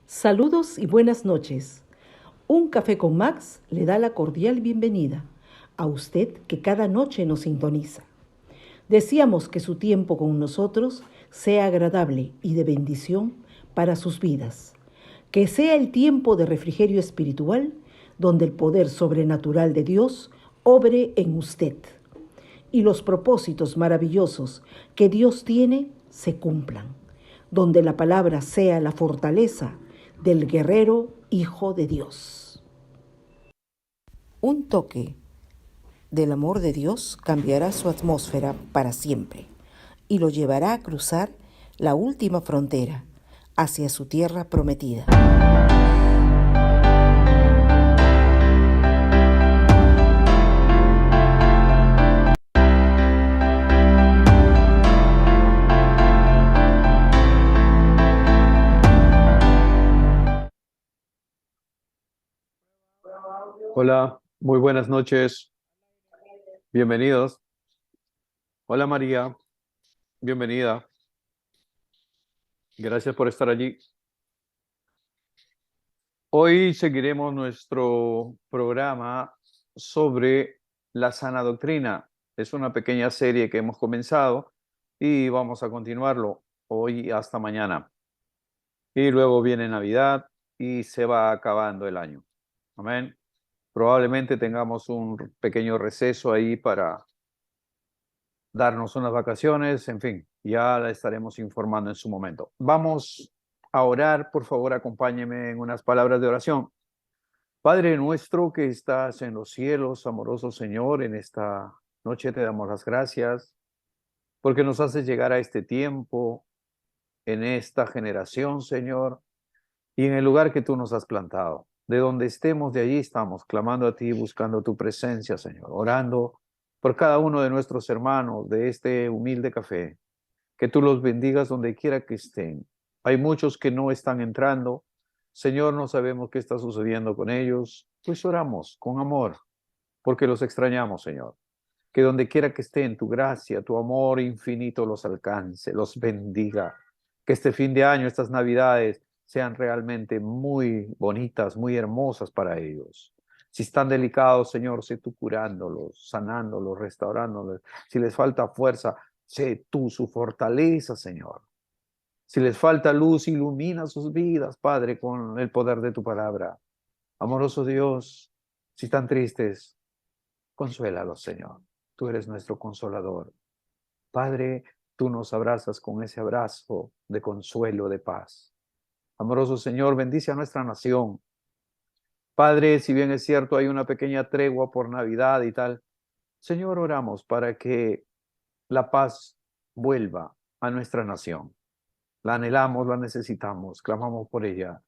Saludos y buenas noches. Un café con Max le da la cordial bienvenida a usted que cada noche nos sintoniza. Deseamos que su tiempo con nosotros sea agradable y de bendición para sus vidas. Que sea el tiempo de refrigerio espiritual donde el poder sobrenatural de Dios obre en usted y los propósitos maravillosos que Dios tiene se cumplan, donde la palabra sea la fortaleza del guerrero Hijo de Dios. Un toque del amor de Dios cambiará su atmósfera para siempre y lo llevará a cruzar la última frontera hacia su tierra prometida. Hola, muy buenas noches. Bienvenidos. Hola María, bienvenida. Gracias por estar allí. Hoy seguiremos nuestro programa sobre la sana doctrina. Es una pequeña serie que hemos comenzado y vamos a continuarlo hoy hasta mañana. Y luego viene Navidad y se va acabando el año. Amén. Probablemente tengamos un pequeño receso ahí para darnos unas vacaciones, en fin, ya la estaremos informando en su momento. Vamos a orar, por favor, acompáñeme en unas palabras de oración. Padre nuestro que estás en los cielos, amoroso Señor, en esta noche te damos las gracias porque nos haces llegar a este tiempo, en esta generación, Señor, y en el lugar que tú nos has plantado. De donde estemos, de allí estamos, clamando a ti, buscando tu presencia, Señor, orando por cada uno de nuestros hermanos de este humilde café. Que tú los bendigas donde quiera que estén. Hay muchos que no están entrando. Señor, no sabemos qué está sucediendo con ellos. Pues oramos con amor, porque los extrañamos, Señor. Que donde quiera que estén, tu gracia, tu amor infinito los alcance, los bendiga. Que este fin de año, estas Navidades, sean realmente muy bonitas, muy hermosas para ellos. Si están delicados, Señor, sé tú curándolos, sanándolos, restaurándolos. Si les falta fuerza, sé tú su fortaleza, Señor. Si les falta luz, ilumina sus vidas, Padre, con el poder de tu palabra. Amoroso Dios, si están tristes, consuélalos, Señor. Tú eres nuestro consolador. Padre, tú nos abrazas con ese abrazo de consuelo, de paz. Amoroso Señor, bendice a nuestra nación. Padre, si bien es cierto, hay una pequeña tregua por Navidad y tal, Señor, oramos para que la paz vuelva a nuestra nación. La anhelamos, la necesitamos, clamamos por ella,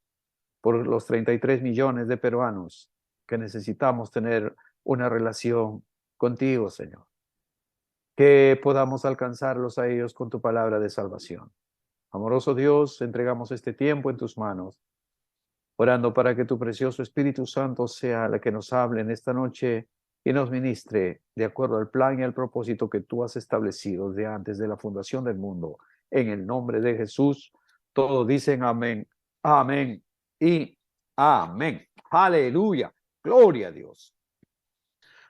por los 33 millones de peruanos que necesitamos tener una relación contigo, Señor. Que podamos alcanzarlos a ellos con tu palabra de salvación. Amoroso Dios, entregamos este tiempo en tus manos, orando para que tu precioso Espíritu Santo sea la que nos hable en esta noche y nos ministre de acuerdo al plan y al propósito que tú has establecido de antes de la fundación del mundo. En el nombre de Jesús, todos dicen amén, amén y amén. Aleluya, gloria a Dios.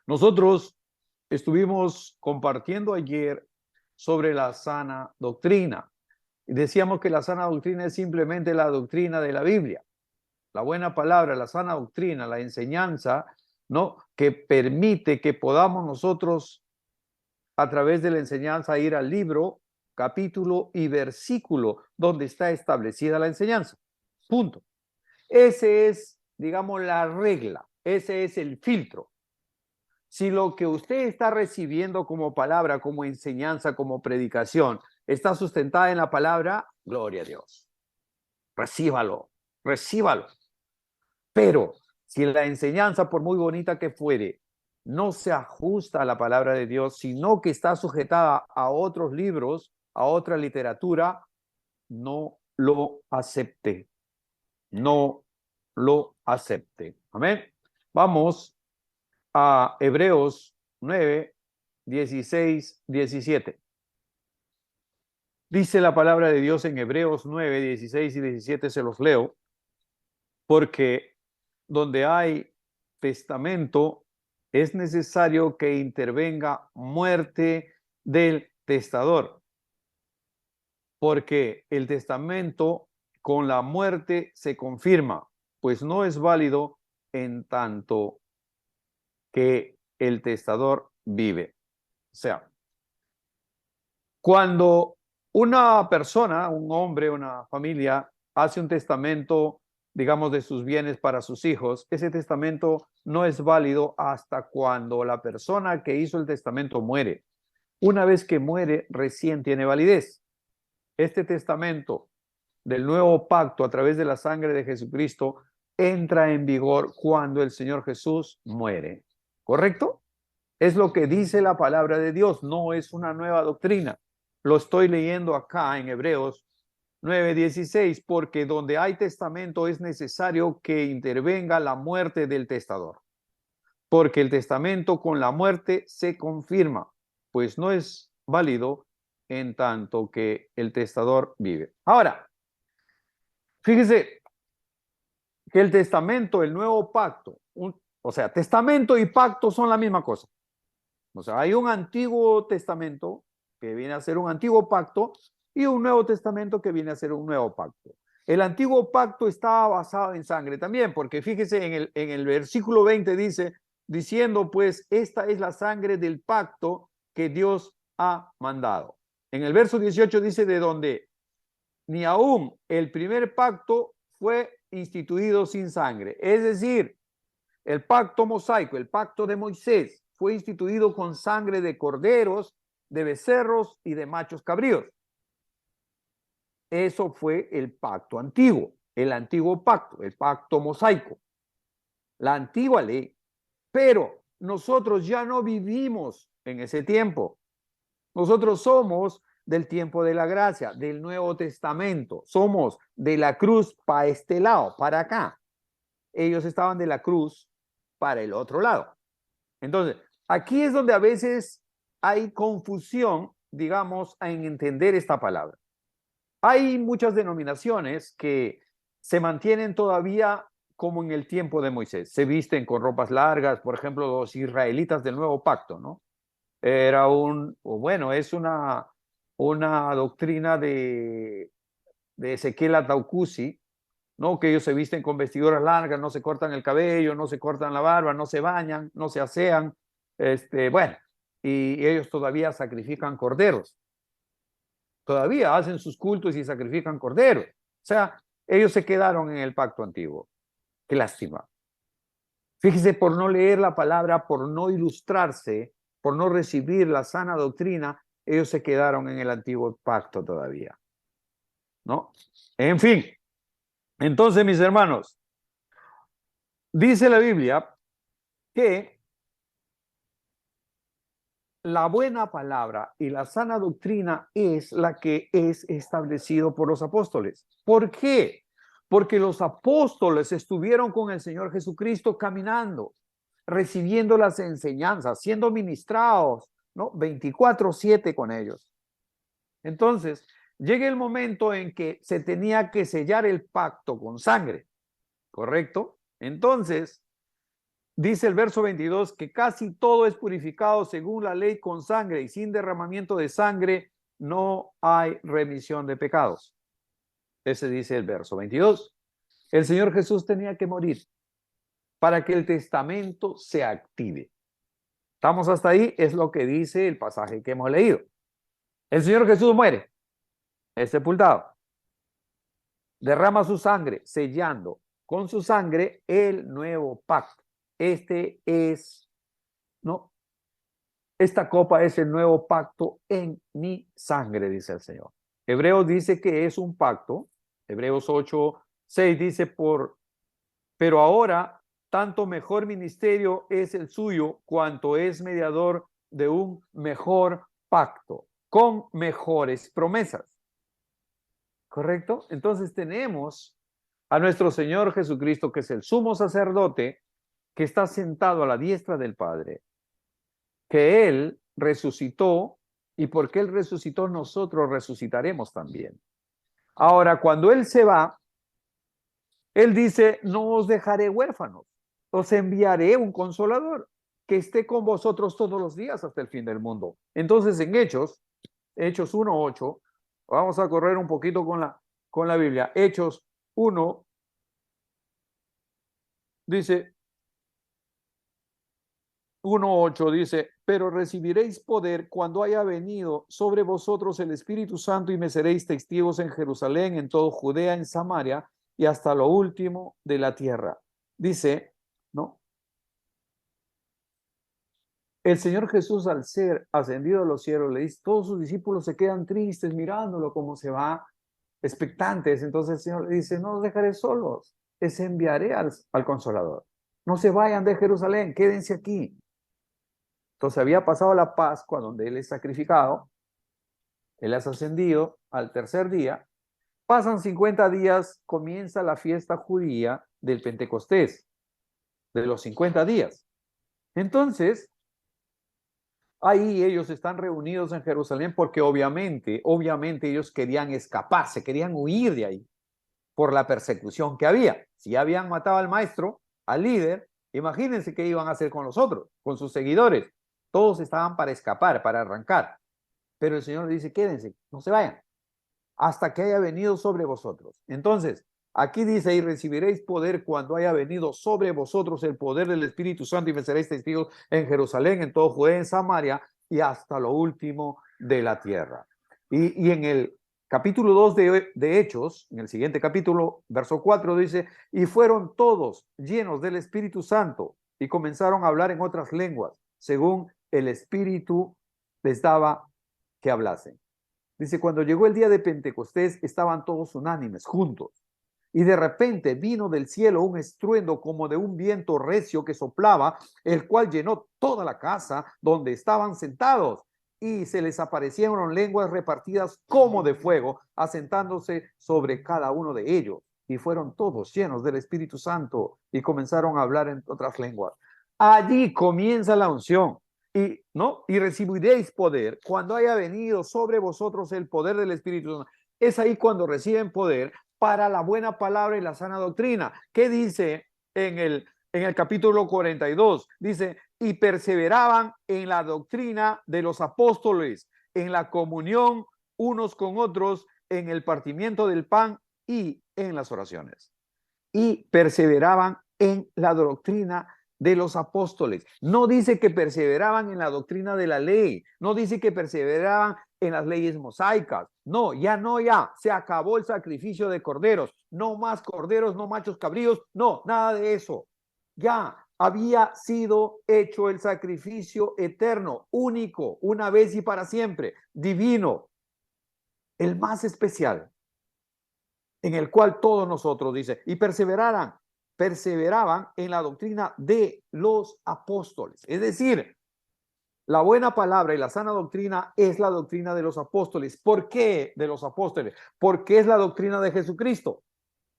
Nosotros estuvimos compartiendo ayer sobre la sana doctrina. Y decíamos que la sana doctrina es simplemente la doctrina de la Biblia. La buena palabra, la sana doctrina, la enseñanza, ¿no? Que permite que podamos nosotros, a través de la enseñanza, ir al libro, capítulo y versículo donde está establecida la enseñanza. Punto. Ese es, digamos, la regla. Ese es el filtro. Si lo que usted está recibiendo como palabra, como enseñanza, como predicación, está sustentada en la palabra, gloria a Dios. Recíbalo, recíbalo. Pero si la enseñanza, por muy bonita que fuere, no se ajusta a la palabra de Dios, sino que está sujetada a otros libros, a otra literatura, no lo acepte. No lo acepte. Amén. Vamos a Hebreos 9, 16, 17. Dice la palabra de Dios en Hebreos 9, 16 y 17, se los leo. porque donde hay testamento es necesario que intervenga muerte del testador, porque el testamento con la muerte se confirma, pues no es válido en tanto que el testador vive. O sea, cuando una persona, un hombre, una familia, hace un testamento, digamos, de sus bienes para sus hijos, ese testamento no es válido hasta cuando la persona que hizo el testamento muere. Una vez que muere, recién tiene validez. Este testamento del nuevo pacto a través de la sangre de Jesucristo entra en vigor cuando el Señor Jesús muere. ¿Correcto? Es lo que dice la palabra de Dios, no es una nueva doctrina. Lo estoy leyendo acá en Hebreos 9:16, porque donde hay testamento es necesario que intervenga la muerte del testador, porque el testamento con la muerte se confirma, pues no es válido en tanto que el testador vive. Ahora, fíjese que el testamento, el nuevo pacto, o sea, testamento y pacto son la misma cosa. O sea, hay un antiguo testamento que viene a ser un antiguo pacto y un nuevo testamento que viene a ser un nuevo pacto. El antiguo pacto estaba basado en sangre también, porque fíjese en el versículo 20 dice, diciendo pues, esta es la sangre del pacto que Dios ha mandado. En el verso 18 dice, de donde ni aún el primer pacto fue instituido sin sangre. Es decir, el pacto mosaico, el pacto de Moisés, fue instituido con sangre de corderos, de becerros y de machos cabríos. Eso fue el pacto antiguo, el antiguo pacto, el pacto mosaico, la antigua ley. Pero nosotros ya no vivimos en ese tiempo. Nosotros somos del tiempo de la gracia, del Nuevo Testamento. Somos de la cruz para este lado, para acá. Ellos estaban de la cruz para el otro lado. Entonces, aquí es donde a veces hay confusión, digamos, en entender esta palabra. Hay muchas denominaciones que se mantienen todavía como en el tiempo de Moisés. Se visten con ropas largas, por ejemplo, los israelitas del Nuevo Pacto, ¿no? Es una doctrina de Ezequiel Ataucusi, ¿no? Que ellos se visten con vestiduras largas, no se cortan el cabello, no se cortan la barba, no se bañan, no se asean, y ellos todavía sacrifican corderos, todavía hacen sus cultos y sacrifican corderos. O sea, ellos se quedaron en el pacto antiguo. Qué lástima. Fíjese, por no leer la palabra, por no ilustrarse, por no recibir la sana doctrina, ellos se quedaron en el antiguo pacto todavía, ¿no? En fin, entonces, mis hermanos, dice la Biblia que la buena palabra y la sana doctrina es la que es establecido por los apóstoles. ¿Por qué? Porque los apóstoles estuvieron con el Señor Jesucristo caminando, recibiendo las enseñanzas, siendo ministrados, ¿no? 24/7 con ellos. Entonces, llega el momento en que se tenía que sellar el pacto con sangre, ¿correcto? Entonces, dice el verso 22 que casi todo es purificado según la ley con sangre y sin derramamiento de sangre no hay remisión de pecados. Ese dice el verso 22. El Señor Jesús tenía que morir para que el testamento se active. ¿Estamos hasta ahí? Es lo que dice el pasaje que hemos leído. El Señor Jesús muere, es sepultado, derrama su sangre, sellando con su sangre el nuevo pacto. Este es, ¿no? Esta copa es el nuevo pacto en mi sangre, dice el Señor. Hebreos dice que es un pacto. Hebreos 8:6 dice, pero ahora tanto mejor ministerio es el suyo cuanto es mediador de un mejor pacto, con mejores promesas. ¿Correcto? Entonces tenemos a nuestro Señor Jesucristo, que es el sumo sacerdote, que está sentado a la diestra del Padre, que Él resucitó, y porque Él resucitó, nosotros resucitaremos también. Ahora, cuando Él se va, Él dice, no os dejaré huérfanos, os enviaré un consolador que esté con vosotros todos los días hasta el fin del mundo. Entonces en Hechos 1:8, vamos a correr un poquito con la Biblia. Hechos 1 dice, 1:8 dice, pero recibiréis poder cuando haya venido sobre vosotros el Espíritu Santo y me seréis testigos en Jerusalén, en todo Judea, en Samaria y hasta lo último de la tierra. Dice, ¿no? El Señor Jesús, al ser ascendido a los cielos, le dice, todos sus discípulos se quedan tristes mirándolo como se va, expectantes. Entonces el Señor le dice, no los dejaré solos, les enviaré al Consolador. No se vayan de Jerusalén, quédense aquí. Entonces había pasado la Pascua, donde Él es sacrificado, Él es ascendido al tercer día, pasan 50 días, comienza la fiesta judía del Pentecostés, de los 50 días. Entonces, ahí ellos están reunidos en Jerusalén porque obviamente ellos querían escaparse, querían huir de ahí por la persecución que había. Si ya habían matado al maestro, al líder, imagínense qué iban a hacer con los otros, con sus seguidores. Todos estaban para escapar, para arrancar. Pero el Señor les dice, quédense, no se vayan, hasta que haya venido sobre vosotros. Entonces, aquí dice, y recibiréis poder cuando haya venido sobre vosotros el poder del Espíritu Santo y me seréis testigos en Jerusalén, en todo Judea, en Samaria y hasta lo último de la tierra. Y en el capítulo 2 de Hechos, en el siguiente capítulo, verso 4, dice, y fueron todos llenos del Espíritu Santo y comenzaron a hablar en otras lenguas, según el Espíritu les daba que hablasen. Dice, cuando llegó el día de Pentecostés, estaban todos unánimes, juntos. Y de repente vino del cielo un estruendo como de un viento recio que soplaba, el cual llenó toda la casa donde estaban sentados. Y se les aparecieron lenguas repartidas como de fuego, asentándose sobre cada uno de ellos. Y fueron todos llenos del Espíritu Santo y comenzaron a hablar en otras lenguas. Allí comienza la unción. Y recibiréis poder cuando haya venido sobre vosotros el poder del Espíritu Santo. Es ahí cuando reciben poder para la buena palabra y la sana doctrina. ¿Qué dice en el capítulo 42? Dice, y perseveraban en la doctrina de los apóstoles, en la comunión unos con otros, en el partimiento del pan y en las oraciones. Y perseveraban en la doctrina de los apóstoles. No dice que perseveraban en la doctrina de la ley, no dice que perseveraban en las leyes mosaicas. No, ya se acabó el sacrificio de corderos, no más corderos, no machos cabríos, no, nada de eso. Ya había sido hecho el sacrificio eterno, único, una vez y para siempre, divino, el más especial, en el cual todos nosotros, dice, y perseveraban en la doctrina de los apóstoles. Es decir, la buena palabra y la sana doctrina es la doctrina de los apóstoles. ¿Por qué de los apóstoles? Porque es la doctrina de Jesucristo.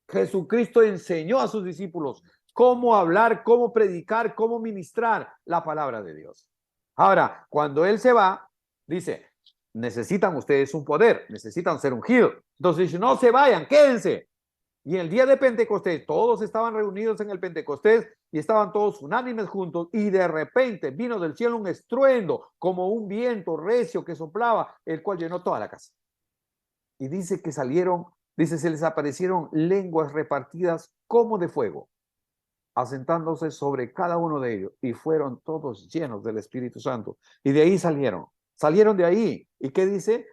Jesucristo enseñó a sus discípulos cómo hablar, cómo predicar, cómo ministrar la palabra de Dios. Ahora, cuando Él se va, dice, necesitan ustedes un poder, necesitan ser ungidos. Entonces dice, no se vayan, quédense. Y el día de Pentecostés, todos estaban reunidos en el Pentecostés y estaban todos unánimes juntos y de repente vino del cielo un estruendo como un viento recio que soplaba, el cual llenó toda la casa. Y dice que salieron, dice, se les aparecieron lenguas repartidas como de fuego, asentándose sobre cada uno de ellos y fueron todos llenos del Espíritu Santo. Y de ahí salieron de ahí. ¿Y qué dice?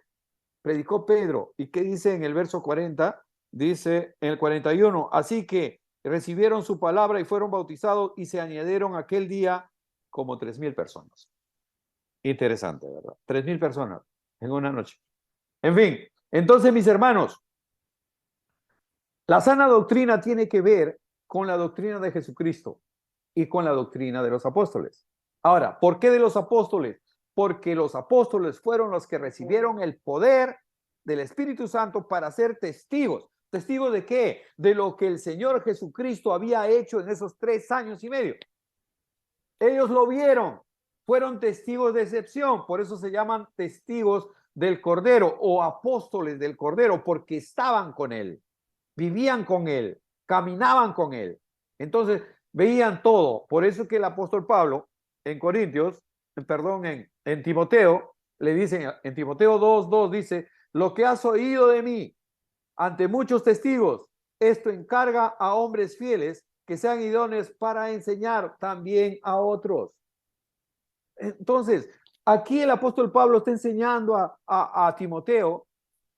Predicó Pedro. ¿Y qué dice en el verso 40? Dice en el 41, así que recibieron su palabra y fueron bautizados y se añadieron aquel día como 3,000 personas. Interesante, ¿verdad? 3,000 personas en una noche. En fin, entonces mis hermanos, la sana doctrina tiene que ver con la doctrina de Jesucristo y con la doctrina de los apóstoles. Ahora, ¿por qué de los apóstoles? Porque los apóstoles fueron los que recibieron el poder del Espíritu Santo para ser testigos. ¿Testigos de qué? De lo que el Señor Jesucristo había hecho en esos 3 años y medio. Ellos lo vieron, fueron testigos de excepción, por eso se llaman testigos del Cordero o apóstoles del Cordero, porque estaban con Él, vivían con Él, caminaban con él. Entonces, veían todo. Por eso es que el apóstol Pablo en Corintios, en Timoteo, le dicen, en Timoteo 2:2 dice, lo que has oído de mí ante muchos testigos, esto encarga a hombres fieles que sean idóneos para enseñar también a otros. Entonces, aquí el apóstol Pablo está enseñando a Timoteo,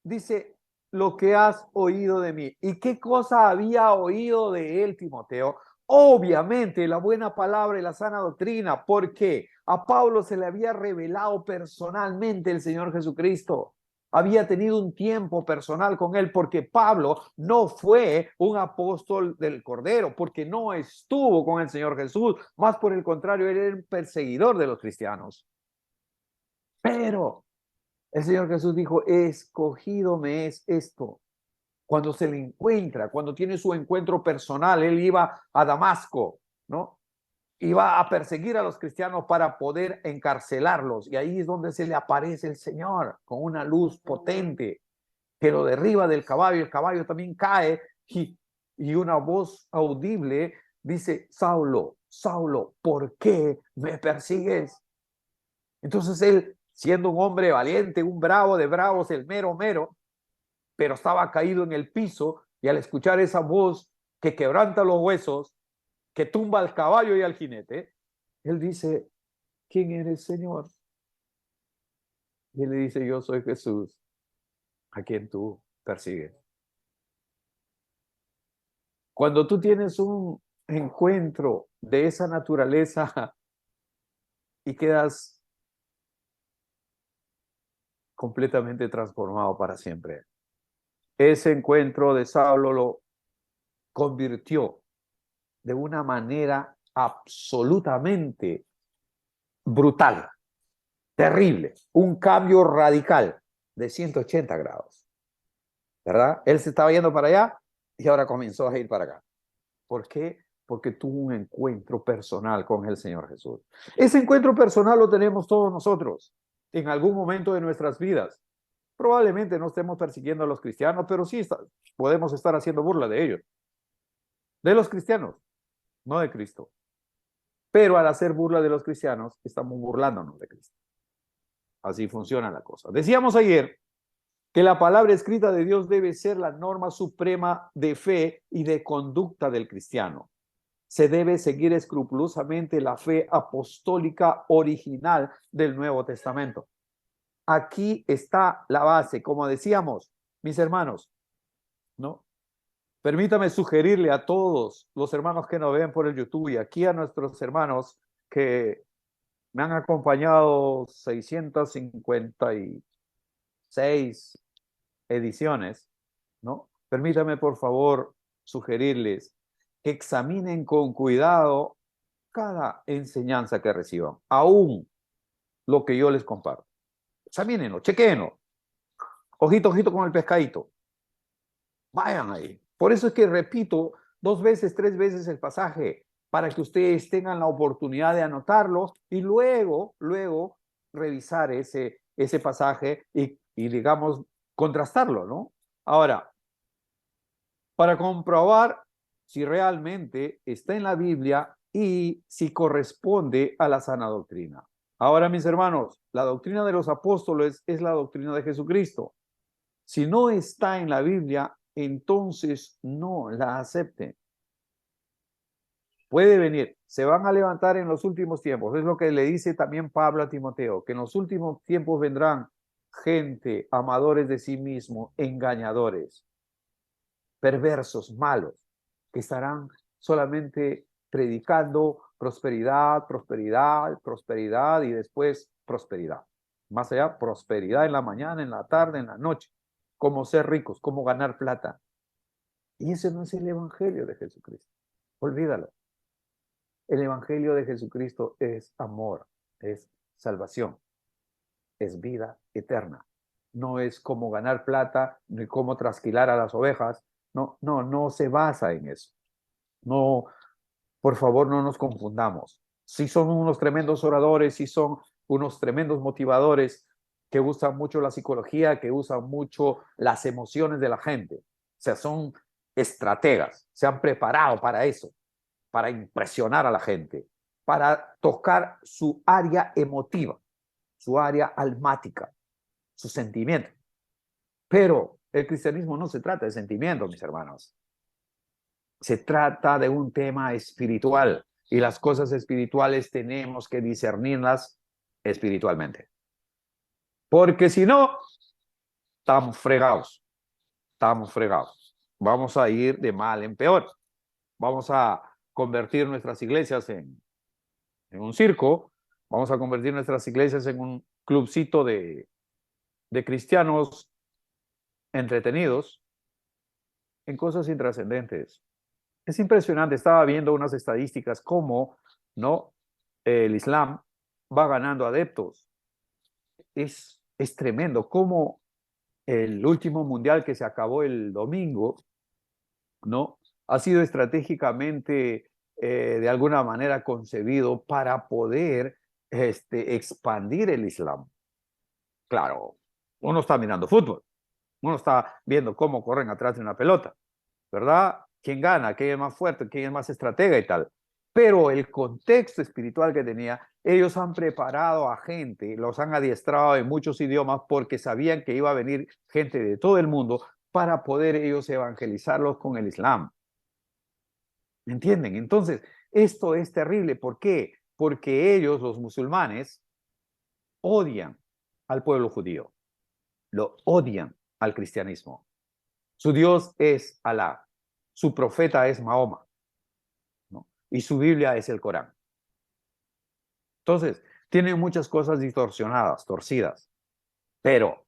dice, lo que has oído de mí. ¿Y qué cosa había oído de él, Timoteo? Obviamente, la buena palabra y la sana doctrina, porque a Pablo se le había revelado personalmente el Señor Jesucristo. Había tenido un tiempo personal con él, porque Pablo no fue un apóstol del Cordero, porque no estuvo con el Señor Jesús. Más por el contrario, él era un perseguidor de los cristianos. Pero el Señor Jesús dijo, escogido me es esto. Cuando se le encuentra, cuando tiene su encuentro personal, él iba a Damasco, ¿no? Iba a perseguir a los cristianos para poder encarcelarlos. Y ahí es donde se le aparece el Señor con una luz potente que lo derriba del caballo. El caballo también cae y una voz audible dice, Saulo, Saulo, ¿por qué me persigues? Entonces él, siendo un hombre valiente, un bravo de bravos, el mero mero, pero estaba caído en el piso y al escuchar esa voz que quebranta los huesos, que tumba al caballo y al jinete, él dice, ¿quién eres, Señor? Y él le dice, yo soy Jesús, a quien tú persigues. Cuando tú tienes un encuentro de esa naturaleza y quedas completamente transformado para siempre, ese encuentro de Saulo lo convirtió de una manera absolutamente brutal, terrible, un cambio radical de 180 grados, ¿verdad? Él se estaba yendo para allá y ahora comenzó a ir para acá. ¿Por qué? Porque tuvo un encuentro personal con el Señor Jesús. Ese encuentro personal lo tenemos todos nosotros en algún momento de nuestras vidas. Probablemente no estemos persiguiendo a los cristianos, pero sí podemos estar haciendo burla de ellos, de los cristianos, no de Cristo. Pero al hacer burla de los cristianos, estamos burlándonos de Cristo. Así funciona la cosa. Decíamos ayer que la palabra escrita de Dios debe ser la norma suprema de fe y de conducta del cristiano. Se debe seguir escrupulosamente la fe apostólica original del Nuevo Testamento. Aquí está la base, como decíamos, mis hermanos, ¿no? Permítame sugerirle a todos los hermanos que nos ven por el YouTube y aquí a nuestros hermanos que me han acompañado 656 ediciones, ¿no? Permítame, por favor, sugerirles que examinen con cuidado cada enseñanza que reciban, aún lo que yo les comparto. Examínenlo, chequéenlo. Ojito, ojito con el pescadito. Vayan ahí. Por eso es que repito 2 veces, 3 veces el pasaje, para que ustedes tengan la oportunidad de anotarlo y luego revisar ese pasaje y digamos, contrastarlo, ¿no? Ahora, para comprobar si realmente está en la Biblia y si corresponde a la sana doctrina. Ahora, mis hermanos, la doctrina de los apóstoles es la doctrina de Jesucristo. Si no está en la Biblia, entonces no la acepten. Puede venir, se van a levantar en los últimos tiempos. Es lo que le dice también Pablo a Timoteo, que en los últimos tiempos vendrán gente, amadores de sí mismos, engañadores, perversos, malos, que estarán solamente predicando prosperidad, prosperidad, prosperidad y después prosperidad. Más allá, prosperidad en la mañana, en la tarde, en la noche. Cómo ser ricos, cómo ganar plata. Y ese no es el evangelio de Jesucristo. Olvídalo. El evangelio de Jesucristo es amor, es salvación, es vida eterna. No es cómo ganar plata, ni cómo trasquilar a las ovejas. No se basa en eso. No, por favor, no nos confundamos. Sí son unos tremendos oradores, sí son unos tremendos motivadores que usan mucho la psicología, que usan mucho las emociones de la gente. O sea, son estrategas, se han preparado para eso, para impresionar a la gente, para tocar su área emotiva, su área almática, sus sentimientos. Pero el cristianismo no se trata de sentimientos, mis hermanos. Se trata de un tema espiritual y las cosas espirituales tenemos que discernirlas espiritualmente. Porque si no, estamos fregados, estamos fregados. Vamos a ir de mal en peor. Vamos a convertir nuestras iglesias en un circo, vamos a convertir nuestras iglesias en un clubcito de cristianos entretenidos en cosas intrascendentes. Es impresionante, estaba viendo unas estadísticas cómo, ¿no?, el Islam va ganando adeptos. Es tremendo cómo el último mundial que se acabó el domingo, ¿no?, ha sido estratégicamente de alguna manera concebido para poder expandir el Islam. Claro, uno está mirando fútbol, uno está viendo cómo corren atrás de una pelota, ¿verdad? ¿Quién gana? ¿Quién es más fuerte? ¿Quién es más estratega y tal? Pero el contexto espiritual que tenía, ellos han preparado a gente, los han adiestrado en muchos idiomas porque sabían que iba a venir gente de todo el mundo para poder ellos evangelizarlos con el Islam. ¿Me entienden? Entonces, esto es terrible. ¿Por qué? Porque ellos, los musulmanes, odian al pueblo judío, lo odian al cristianismo. Su Dios es Alá, su profeta es Mahoma, ¿no?, y su Biblia es el Corán. Entonces, tienen muchas cosas distorsionadas, torcidas, pero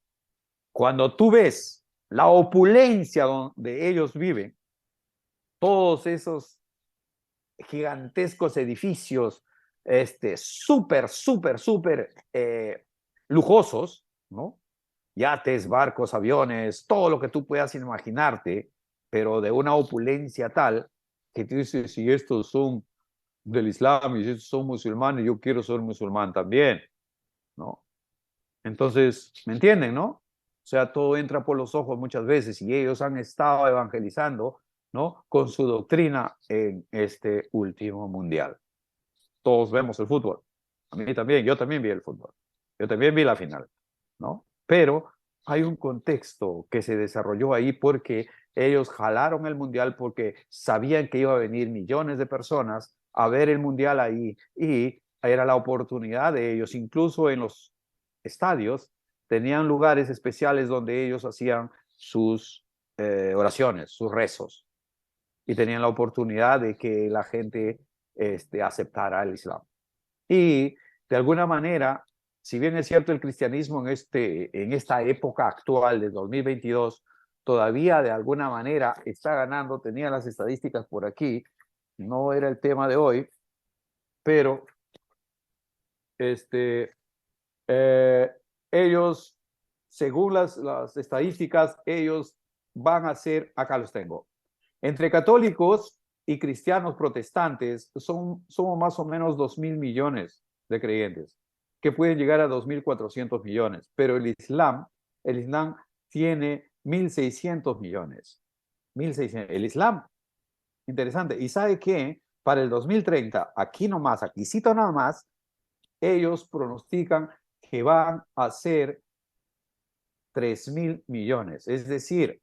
cuando tú ves la opulencia donde ellos viven, todos esos gigantescos edificios, súper lujosos, ¿no?, yates, barcos, aviones, todo lo que tú puedas imaginarte, pero de una opulencia tal que tú dices, si estos son del Islam y si estos son musulmanes, yo quiero ser musulmán también, ¿no? Entonces, ¿me entienden, no? O sea, todo entra por los ojos muchas veces y ellos han estado evangelizando, ¿no?, con su doctrina en este último mundial. Todos vemos el fútbol. A mí también, yo también vi el fútbol. Yo también vi la final, ¿no? Pero hay un contexto que se desarrolló ahí porque ellos jalaron el mundial porque sabían que iba a venir millones de personas a ver el mundial ahí y era la oportunidad de ellos, incluso en los estadios, tenían lugares especiales donde ellos hacían sus oraciones, sus rezos y tenían la oportunidad de que la gente aceptara el Islam. Y de alguna manera, si bien es cierto el cristianismo en esta época actual de 2022, todavía de alguna manera está ganando, tenía las estadísticas por aquí, no era el tema de hoy, pero eh, ellos, según las estadísticas, ellos van a ser, acá los tengo, entre católicos y cristianos protestantes somos más o menos 2.000 millones de creyentes, que pueden llegar a 2.400 millones, pero el Islam tiene 1.600 millones. 1.600. El Islam, interesante. ¿Y sabe qué? Para el 2030, aquí nomás, aquí cito nada más, ellos pronostican que van a ser 3.000 millones. Es decir,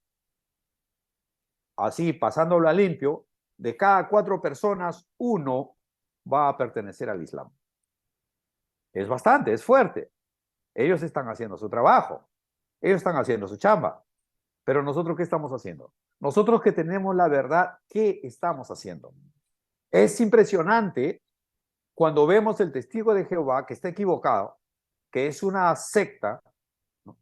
así pasándolo a limpio, de cada 4 personas, 1 va a pertenecer al Islam. Es bastante, es fuerte. Ellos están haciendo su trabajo, ellos están haciendo su chamba. Pero nosotros, ¿qué estamos haciendo? Nosotros que tenemos la verdad, ¿qué estamos haciendo? Es impresionante cuando vemos el testigo de Jehová que está equivocado, que es una secta, ¿no?,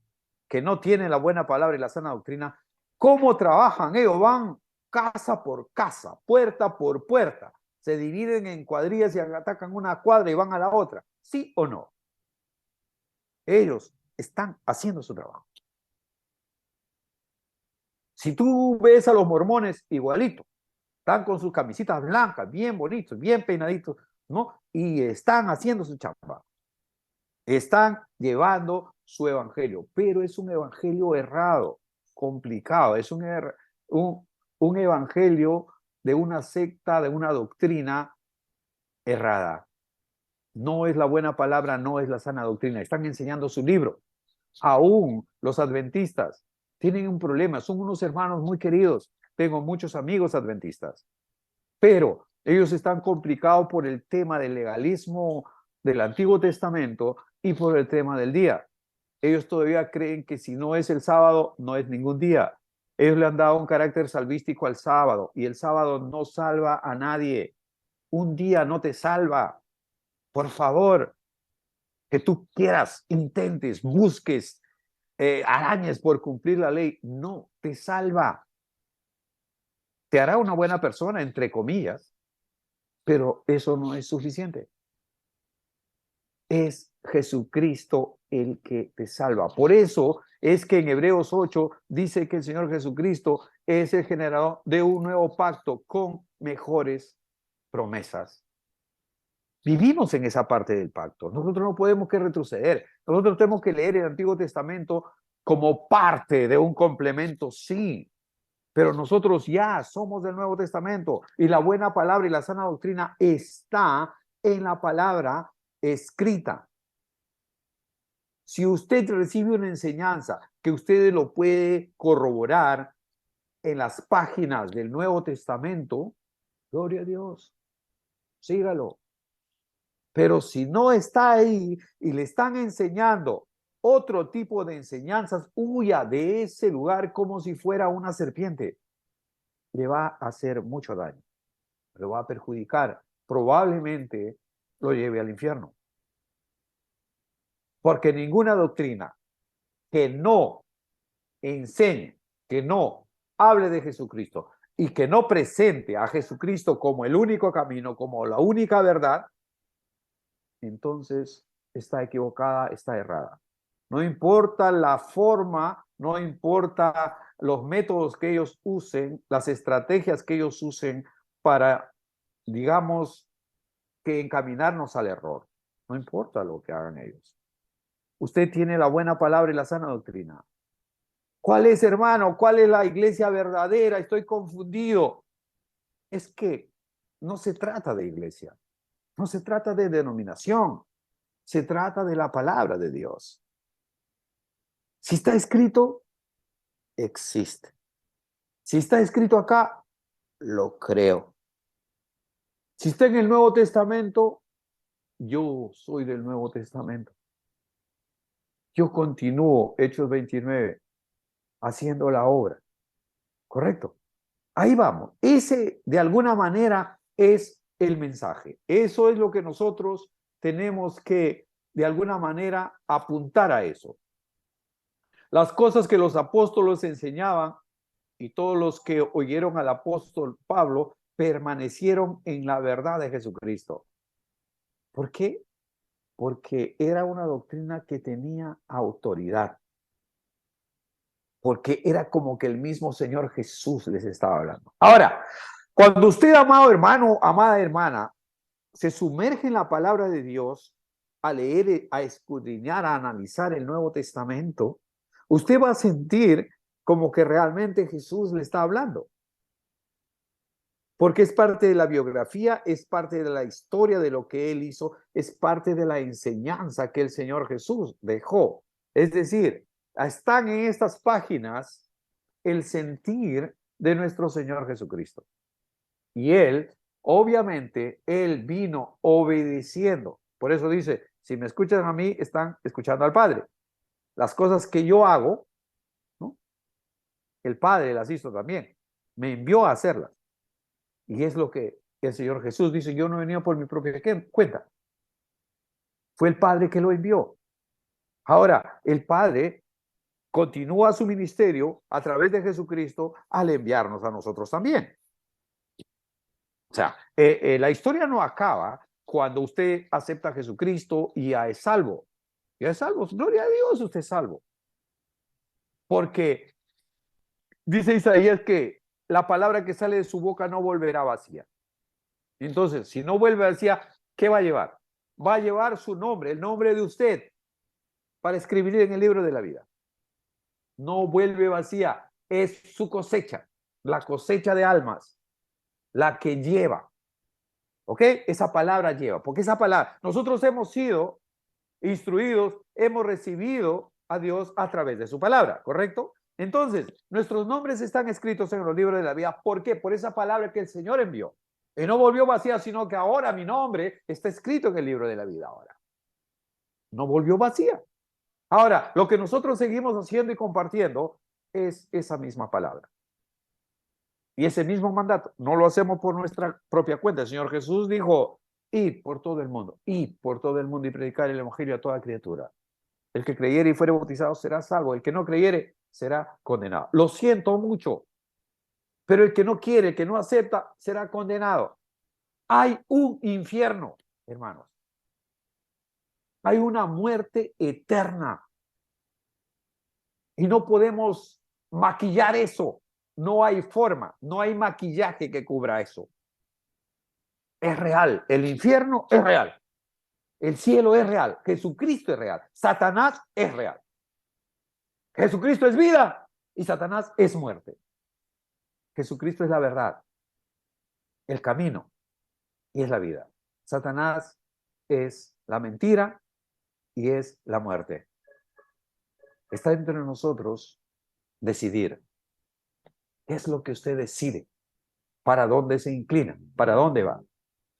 que no tiene la buena palabra y la sana doctrina. ¿Cómo trabajan? Ellos van casa por casa, puerta por puerta, se dividen en cuadrillas y atacan una cuadra y van a la otra. ¿Sí o no? Ellos están haciendo su trabajo. Si tú ves a los mormones, igualito, están con sus camisitas blancas, bien bonitos, bien peinaditos, ¿no? Y están haciendo su chamba. Están llevando su evangelio, pero es un evangelio errado, complicado, es un un evangelio de una secta, de una doctrina errada. No es la buena palabra, no es la sana doctrina. Están enseñando su libro. Aún los adventistas tienen un problema. Son unos hermanos muy queridos. Tengo muchos amigos adventistas. Pero ellos están complicados por el tema del legalismo del Antiguo Testamento y por el tema del día. Ellos todavía creen que si no es el sábado, no es ningún día. Ellos le han dado un carácter salvístico al sábado y el sábado no salva a nadie. Un día no te salva. Por favor, que tú quieras, intentes, busques, arañes por cumplir la ley, no te salva. Te hará una buena persona, entre comillas, pero eso no es suficiente. Es Jesucristo el que te salva. Por eso es que en Hebreos 8 dice que el Señor Jesucristo es el generador de un nuevo pacto con mejores promesas. Vivimos en esa parte del pacto. Nosotros no podemos que retroceder. Nosotros tenemos que leer el Antiguo Testamento como parte de un complemento, sí. Pero nosotros ya somos del Nuevo Testamento y la buena palabra y la sana doctrina está en la palabra escrita. Si usted recibe una enseñanza que usted lo puede corroborar en las páginas del Nuevo Testamento, gloria a Dios, sígalo. Pero si no está ahí y le están enseñando otro tipo de enseñanzas, huya de ese lugar como si fuera una serpiente. Le va a hacer mucho daño, lo va a perjudicar, probablemente lo lleve al infierno. Porque ninguna doctrina que no enseñe, que no hable de Jesucristo y que no presente a Jesucristo como el único camino, como la única verdad, entonces está equivocada, está errada. No importa la forma, no importa los métodos que ellos usen, las estrategias que ellos usen para, digamos, que encaminarnos al error. No importa lo que hagan ellos. Usted tiene la buena palabra y la sana doctrina. ¿Cuál es, hermano? ¿Cuál es la iglesia verdadera? Estoy confundido. Es que no se trata de iglesia. No se trata de denominación. Se trata de la palabra de Dios. Si está escrito, existe. Si está escrito acá, lo creo. Si está en el Nuevo Testamento, yo soy del Nuevo Testamento. Yo continúo, Hechos 29, haciendo la obra. ¿Correcto? Ahí vamos. Ese, de alguna manera, es el mensaje. Eso es lo que nosotros tenemos que, de alguna manera, apuntar a eso. Las cosas que los apóstoles enseñaban y todos los que oyeron al apóstol Pablo permanecieron en la verdad de Jesucristo. ¿Por qué? Porque era una doctrina que tenía autoridad. Porque era como que el mismo Señor Jesús les estaba hablando. Ahora, cuando usted, amado hermano, amada hermana, se sumerge en la palabra de Dios, a leer, a escudriñar, a analizar el Nuevo Testamento, usted va a sentir como que realmente Jesús le está hablando. Porque es parte de la biografía, es parte de la historia de lo que él hizo, es parte de la enseñanza que el Señor Jesús dejó. Es decir, están en estas páginas el sentir de nuestro Señor Jesucristo. Y él, obviamente, él vino obedeciendo. Por eso dice, si me escuchan a mí, están escuchando al Padre. Las cosas que yo hago, ¿no? El Padre las hizo también. Me envió a hacerlas. Y es lo que el Señor Jesús dice, yo no he venido por mi propia cuenta. Fue el Padre que lo envió. Ahora, el Padre continúa su ministerio a través de Jesucristo al enviarnos a nosotros también. O sea, la historia no acaba cuando usted acepta a Jesucristo y ya es salvo. Ya es salvo. Gloria a Dios, usted es salvo. Porque dice Isaías que la palabra que sale de su boca no volverá vacía. Entonces, si no vuelve vacía, ¿qué va a llevar? Va a llevar su nombre, el nombre de usted, para escribir en el libro de la vida. No vuelve vacía, es su cosecha. la cosecha de almas, la que lleva. ¿Ok? Esa palabra lleva, porque esa palabra, nosotros hemos sido instruidos, hemos recibido a Dios a través de su palabra, ¿correcto? Entonces, nuestros nombres están escritos en los libros de la vida. ¿Por qué? Por esa palabra que el Señor envió. Y no volvió vacía, sino que ahora mi nombre está escrito en el libro de la vida ahora. No volvió vacía. Ahora, lo que nosotros seguimos haciendo y compartiendo es esa misma palabra. Y ese mismo mandato. No lo hacemos por nuestra propia cuenta. El Señor Jesús dijo, id por todo el mundo y predicar el evangelio a toda criatura. El que creyere y fuere bautizado será salvo. El que no creyere será condenado. Lo siento mucho, pero el que no quiere, el que no acepta, será condenado. Hay un infierno, hermanos. Hay una muerte eterna. Y no podemos maquillar eso. No hay forma, no hay maquillaje que cubra eso. Es real. El infierno es real. El cielo es real. Jesucristo es real. Satanás es real. Jesucristo es vida y Satanás es muerte. Jesucristo es la verdad, el camino y es la vida. Satanás es la mentira y es la muerte. Está entre nosotros decidir. ¿Qué es lo que usted decide? ¿Para dónde se inclina? ¿Para dónde va?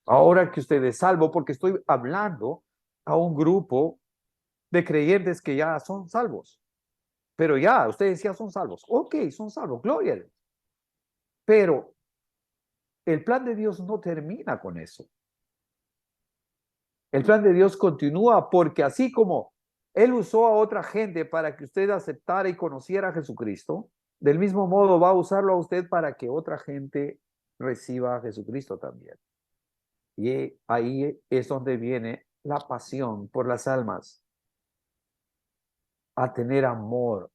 Ahora que usted es salvo, porque estoy hablando a un grupo de creyentes que ya son salvos. Pero ya, ustedes ya son salvos. Ok, son salvos, gloria a Dios. Pero el plan de Dios no termina con eso. El plan de Dios continúa porque así como Él usó a otra gente para que usted aceptara y conociera a Jesucristo, del mismo modo va a usarlo a usted para que otra gente reciba a Jesucristo también. Y ahí es donde viene la pasión por las almas, a tener amor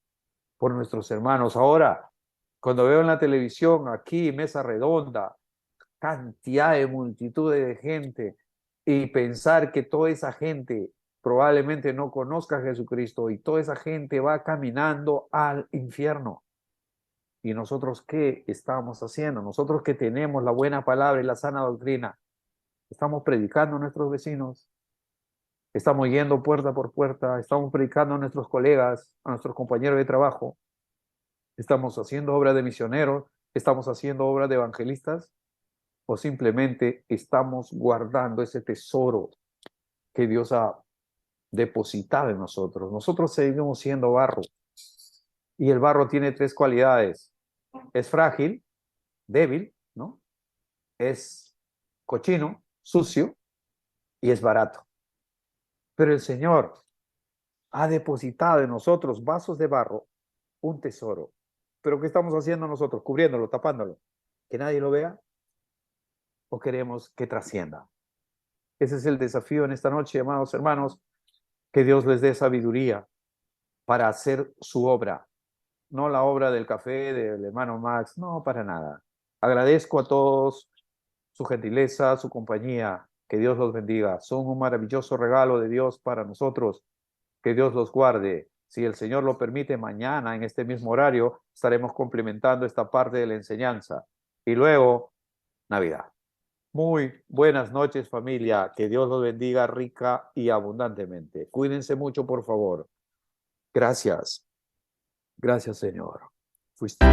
por nuestros hermanos. Ahora, cuando veo en la televisión aquí, mesa redonda, cantidad de multitudes de gente, y pensar que toda esa gente probablemente no conozca a Jesucristo y toda esa gente va caminando al infierno. ¿Y nosotros qué estamos haciendo? Nosotros que tenemos la buena palabra y la sana doctrina, estamos predicando a nuestros vecinos, estamos yendo puerta por puerta, estamos predicando a nuestros colegas, a nuestros compañeros de trabajo, estamos haciendo obra de misioneros, estamos haciendo obra de evangelistas, o simplemente estamos guardando ese tesoro que Dios ha depositado en nosotros. Nosotros seguimos siendo barro y el barro tiene tres cualidades. Es frágil, débil, ¿no? Es cochino, sucio y es barato. Pero el Señor ha depositado en nosotros vasos de barro un tesoro. ¿Pero qué estamos haciendo nosotros? Cubriéndolo, tapándolo. ¿Que nadie lo vea? ¿O queremos que trascienda? Ese es el desafío en esta noche, amados hermanos, que Dios les dé sabiduría para hacer su obra. No la obra del café, del hermano Max, no, para nada. Agradezco a todos su gentileza, su compañía. Que Dios los bendiga. Son un maravilloso regalo de Dios para nosotros. Que Dios los guarde. Si el Señor lo permite, mañana en este mismo horario estaremos complementando esta parte de la enseñanza. Y luego, Navidad. Muy buenas noches, familia. Que Dios los bendiga rica y abundantemente. Cuídense mucho, por favor. Gracias. Gracias, Señor. Fuiste.